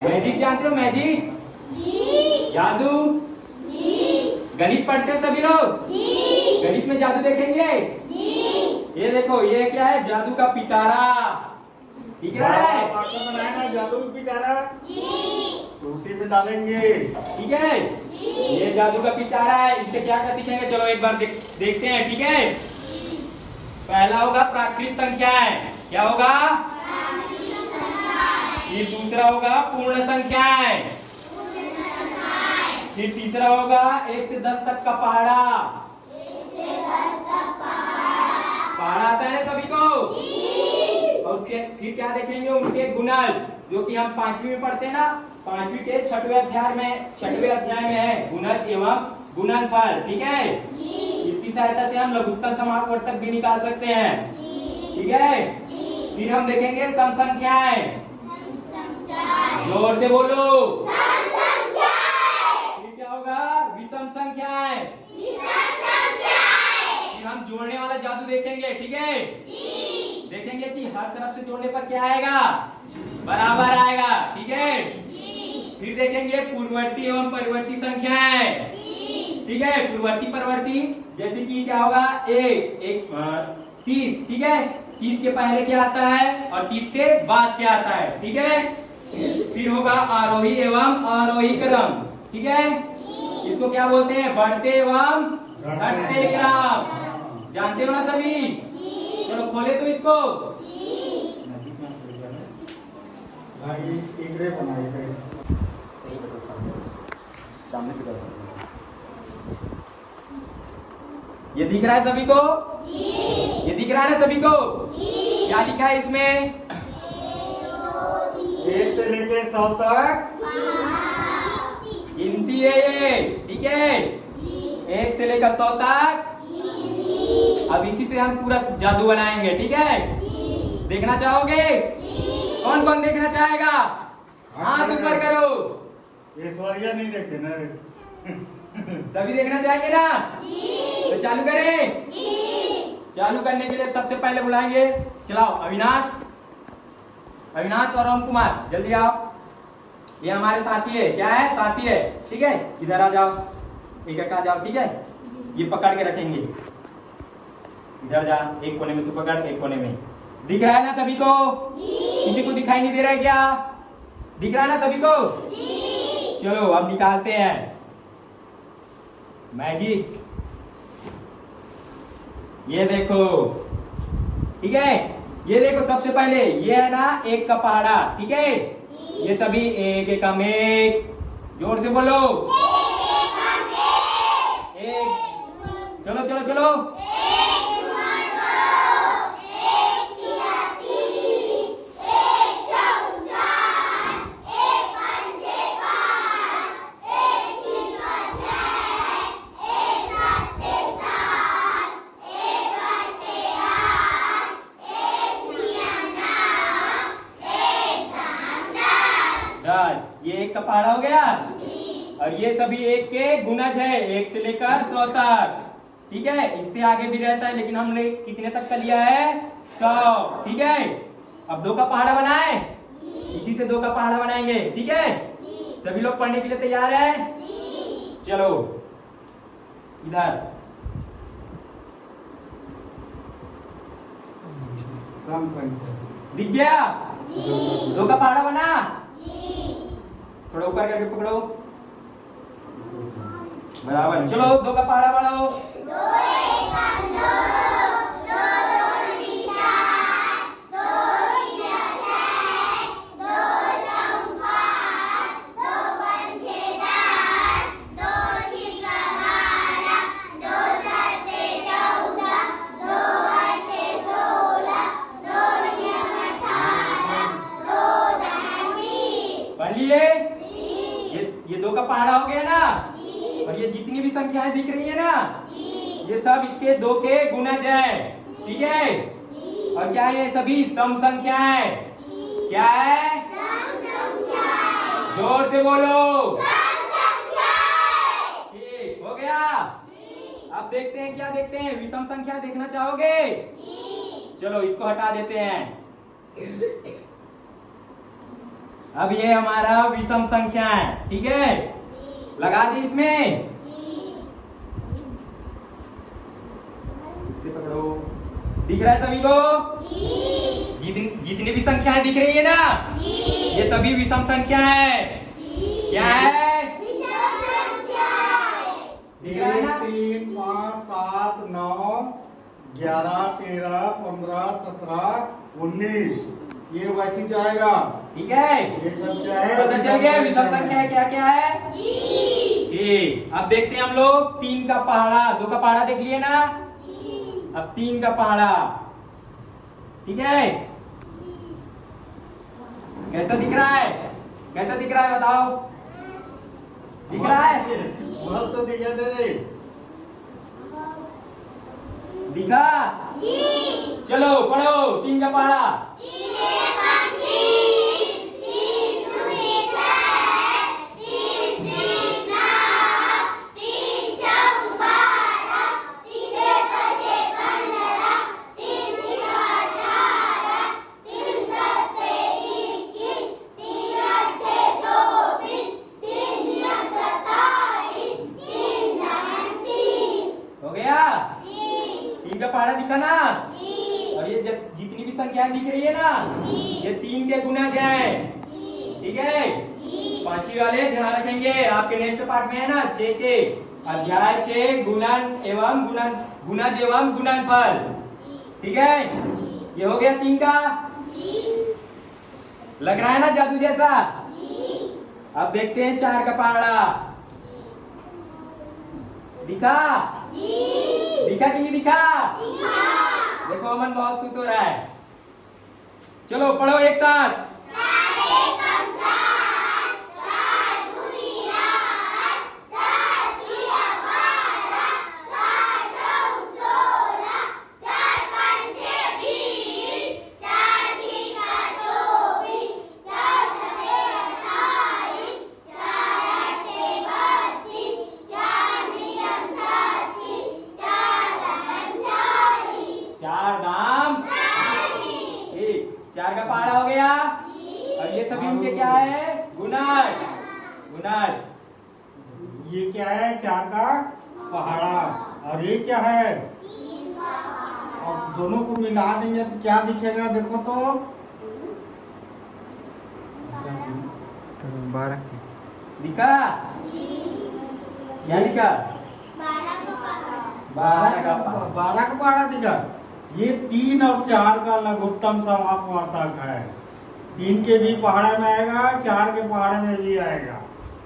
Magic जानते हो? Magic, जादू, गणित पढ़ते हो सभी लोग? गणित में जादू देखेंगे? ये देखो, ये क्या है? जादू का पिटारा, ठीक है? बनाया जादू का पिटारा, तो उसी में डालेंगे, ठीक है? ये जादू का पिटारा है, इनसे क्या क्या सीखेंगे, चलो एक बार देखते हैं, ठीक है? पहला होगा प्राकृत संख्याएं, क्या होगा? फिर दूसरा होगा पूर्ण संख्याएं, फिर तीसरा होगा 1 से 10 तक का पहाड़ा। पहाड़ा आता है सभी को? और फिर क्या देखेंगे? उनके गुणन, जो कि हम 5वीं में पढ़ते हैं ना, 5वीं के 6वें अध्याय में है गुणज एवं गुणनफल, ठीक है? इसकी सहायता से हम लघुत्तम समापवर्तक भी निकाल सकते हैं, ठीक है? फिर हम देखेंगे सम संख्याएं, जोर से बोलो। फिर क्या होगा? विषम संख्याएं। फिर हम जोड़ने वाला जादू देखेंगे, ठीक है? देखेंगे कि हर तरफ से जोड़ने पर क्या आएगा? बराबर आएगा, ठीक है? फिर देखेंगे पूर्ववर्ती एवं परिवर्ती संख्याएं, ठीक है? पूर्ववर्ती परवर्ती, जैसे कि क्या होगा? 30, ठीक है? 30 के पहले क्या आता है और 30 के बाद क्या आता है, ठीक है? फिर होगा आरोही एवं आरोही क्रम, ठीक है? इसको क्या बोलते हैं? बढ़ते एवं घटते क्रम, जानते हो ना सभी? चलो खोले तो इसको। सामने से करो। ये दिख रहा है सभी को? ये दिख रहा है ना सभी को? क्या लिखा है इसमें? 1 से लेके 100 तक गिनती है ये, ठीक है? 1 से लेकर 100 तक। अब इसी से हम पूरा जादू बनाएंगे, ठीक है? देखना चाहोगे? कौन कौन देखना चाहेगा? हाथ ऊपर करो। ऐश्वर्या नहीं देखे ना रे। सभी देखना चाहेंगे ना? तो चालू करें? चालू करने के लिए सबसे पहले बुलाएंगे, चलाओ अविनाश और राम कुमार, जल्दी आओ। ये हमारे साथी है, क्या है? साथी है, ठीक है? इधर आ जाओ, एक आ जाओ, ठीक है? ये पकड़ के रखेंगे, इधर जा, एक कोने में तू पकड़, एक कोने में। दिख रहा है ना सभी को? किसी को दिखाई नहीं दे रहा है क्या? दिख रहा है ना सभी को? चलो अब निकालते हैं मैजिक। ये देखो, ठीक है? ये देखो, सबसे पहले ये है ना 1 का पहाड़ा, ठीक है? ये सभी 1 एकम 1, जोर से बोलो। 1, चलो चलो चलो। ये 1 का पहाड़ा हो गया, और ये सभी 1 के गुणज है, 1 से लेकर 100 तक, ठीक है? इससे आगे भी रहता है, लेकिन हमने कितने तक का लिया है? 100, ठीक है? अब 2 का पहाड़ा बनाए, इसी से 2 का पहाड़ा बनाएंगे, ठीक है? सभी लोग पढ़ने के लिए तैयार है? चलो इधर दिख गया? 2 का पहाड़ा बना, थोड़ा ऊपर करके पकड़ो, बराबर। चलो 2 का पहाड़ा बढ़ाओ। 2 एकम 2, 2 दूनी 4, 2 तिया 6, 2 चौक 5, 2 पंचे 10, 2 छिका 12, 2 सत्ते 14, 2 अट्ठे 16, 2 नियम 18, 2 दहन 20। पढ़ लिए? ये 2 का पहाड़ा हो गया ना, और ये जितनी भी संख्याएं दिख रही है ना, ये सब इसके 2 के गुणज है, ठीक है? और क्या है? ये सभी सम संख्याएं, क्या है? जोर से बोलो। ठीक हो गया? अब देखते हैं, क्या देखते हैं? विषम संख्या देखना चाहोगे? चलो इसको हटा देते हैं। अब ये हमारा विषम संख्या है, ठीक है, लगा दी इसमें। इसे पकड़ो, दिख रहा है सभी को? जितनी भी संख्याएं दिख रही है ना, ये सभी विषम संख्या है। क्या है? दिख रहा है ना? 3, 5, 7, 9, 11, 13, 15, 17, 19 ये वैसी जाएगा। ठीक है, ये सब क्या है? पता चल गया विषम संख्या क्या क्या है। ठीक, अब देखते हैं हम लोग 3 का पहाड़ा। 2 का पहाड़ा देख लिए ना, अब 3 का पहाड़ा। ठीक है, कैसा दिख रहा है? कैसा दिख रहा है बताओ? दिख रहा है? मस्त तो दिखा दे रे। दिखा? चलो पढ़ो 3 का पहाड़ा। हो गया? 3 का पहाड़ा दिखा ना? और ये जब जितनी भी संख्याएं दिख रही है ना, ये 3 के गुणज है। ठीक है, 5वीं वाले ध्यान रखेंगे, आपके नेक्स्ट पार्ट में है ना 6 के अध्याय 6 गुणन एवं गुणज एवं गुणनफल। ठीक है, ये हो गया 3 का। लग रहा है ना जादू जैसा? अब देखते हैं 4 का पहाड़ा। दिखा? दिखा कि नहीं दिखा? देखो अमन बहुत खुश हो रहा है। चलो पढ़ो एक साथ। चार धाम। ठीक, 4 का पहाड़ा हो गया। और ये सभी इनके क्या है? गुणज। गुणज ये क्या है? 4 का पहाड़ा। और ये क्या है? अब दोनों को मिला देंगे तो क्या दिखेगा? देखो तो 12 दिखा? क्या दिखा? 12 का पहाड़ा। 12 का पहाड़ा दिखा। ये 3 और 4 का लघुत्तम समापवर्तक है। 3 के भी पहाड़े में आएगा, 4 के पहाड़े में भी आएगा।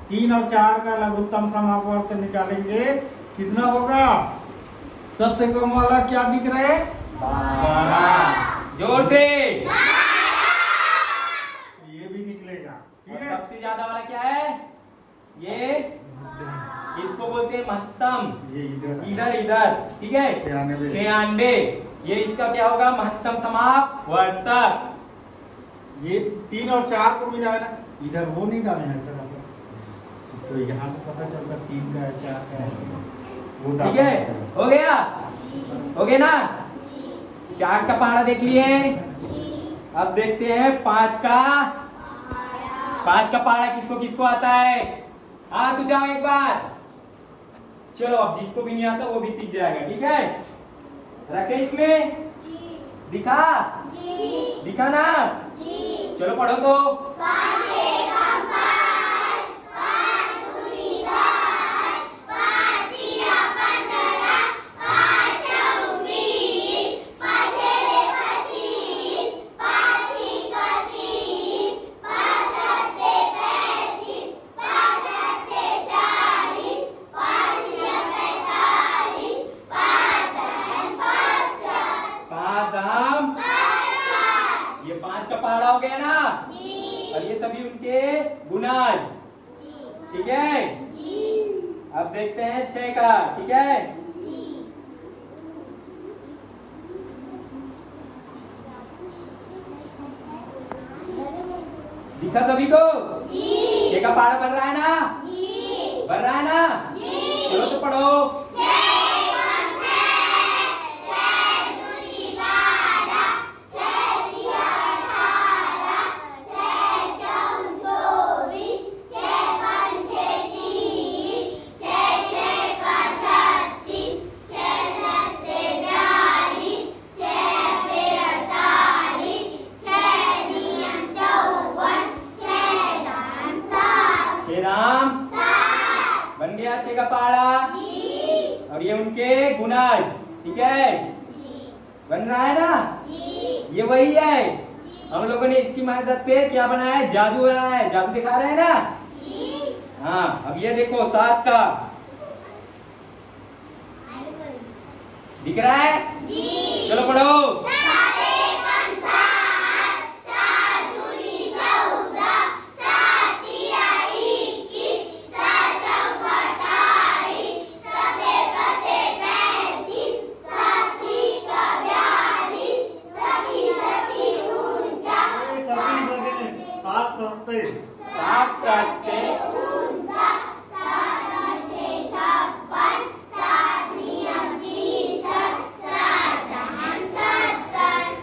3 और 4 का लघुत्तम समापवर्तक निकालेंगे, कितना होगा? सबसे कम वाला क्या दिख रहा है? 12। जोर से। ये भी निकलेगा। ठीक और है, सबसे ज्यादा वाला क्या है? ये इसको बोलते हैं महत्तम। ये इधर इधर इधर, ठीक है, 96। 96। ये इसका क्या होगा? महत्तम समापवर्तक। ये 3 और 4 को मिला है ना, इधर वो नहीं डाले हैं सर आप। तो यहाँ से पता चलता 3 का है, 4 का है, वो ठीक डालना है, है। हो गया? हो गया ना? 4 का पहाड़ा देख लिए। अब देखते हैं 5 का। 5 का पहाड़ा किसको किसको आता है? हाँ, तू जाओ एक बार। चलो, अब जिसको भी नहीं आता वो भी सीख जाएगा। ठीक है, रखे इसमें। दिखा? दिखा ना? चलो पढ़ो तो। ये 5 का पहाड़ा हो गया ना? और ये सभी उनके गुणज। ठीक है, अब देखते हैं 6 का। ठीक है, दिखा सभी को? 6 का पहाड़ा बन रहा है ना? बन रहा है ना? चलो तो पढ़ो। का पहाड़ा और ये उनके गुनाज, ठीक है, बन रहा है ना। ये वही है, हम लोगों ने इसकी मदद से क्या बनाया है, जादू बनाया है। जादू दिखा रहे हैं ना। हाँ, अब ये देखो 7 का दिख रहा है। चलो पढ़ो। सात सत्ते 7 सत्ते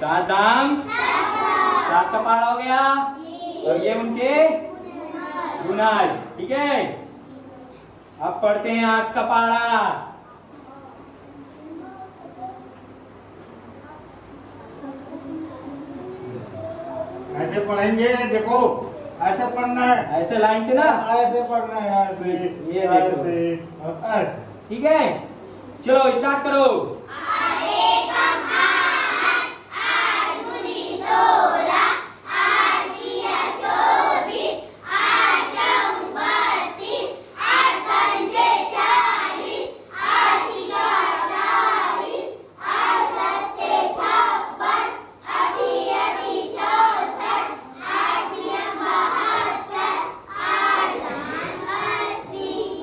7 दाम 7 का पहाड़ा हो गया और ये उनके गुनाज, ठीक है। अब पढ़ते हैं 8 का पहाड़ा। ऐसे पढ़ेंगे, देखो ऐसे पढ़ना है, ऐसे लाइन से ना, ऐसे पढ़ना है, ऐसे ये देखो। ऐसे और ऐसे। ठीक है। चलो स्टार्ट करो।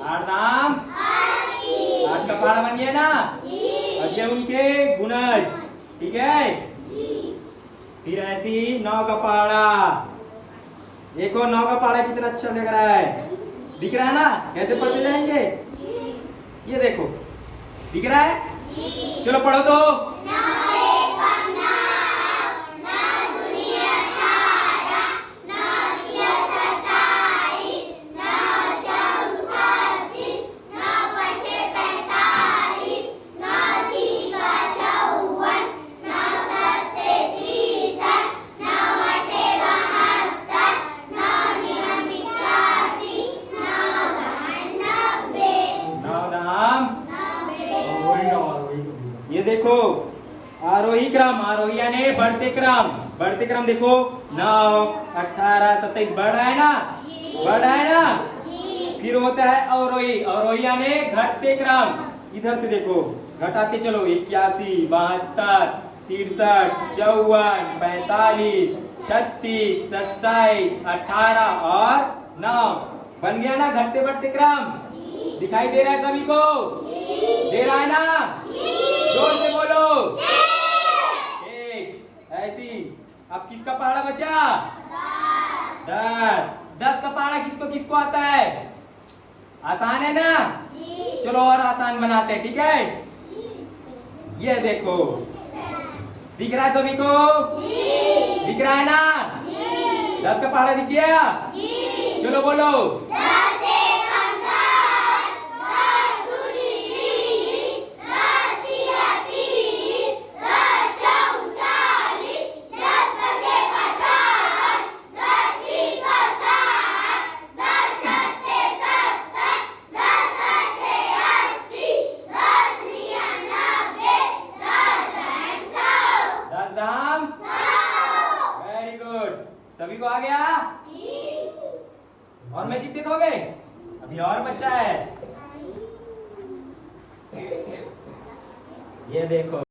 आठ नाम 8 का पहाड़ा बन गया ना। और ये उनके गुनज, ठीक है। फिर ऐसी 9 का पहाड़ा। देखो 9 का पहाड़ा कितना अच्छा लग रहा है, दिख रहा है ना। कैसे पढ़ते जाएंगे, ये देखो दिख रहा है। चलो पढ़ो तो। ये देखो आरोही क्रम, आरोही यानी बढ़ते क्रम। बढ़ते क्रम देखो 9, 18, 27 बढ़ रहा है ना, बढ़ रहा है ना। फिर होता है अवरोही, अवरोही यानी घटते क्रम। इधर से देखो घटाते चलो 81, 72, 63, 54, 45, 36, 27, 18 और 9। बन गया ना घटते बढ़ते क्रम। दिखाई दे रहा है सभी को, दे रहा है ना। जोर से बोलो। एक ऐसी। अब किसका पहाड़ा बचा, 10। 10 का पहाड़ा किसको किसको आता है, आसान है ना। चलो और आसान बनाते हैं, ठीक है। ये देखो दिख रहा है सभी को, दिख रहा है ना। 10 का पहाड़ा दिख गया। चलो बोलो। वेरी गुड, सभी को आ गया। और मैजिक देखोगे, अभी और बच्चा है। ये देखो।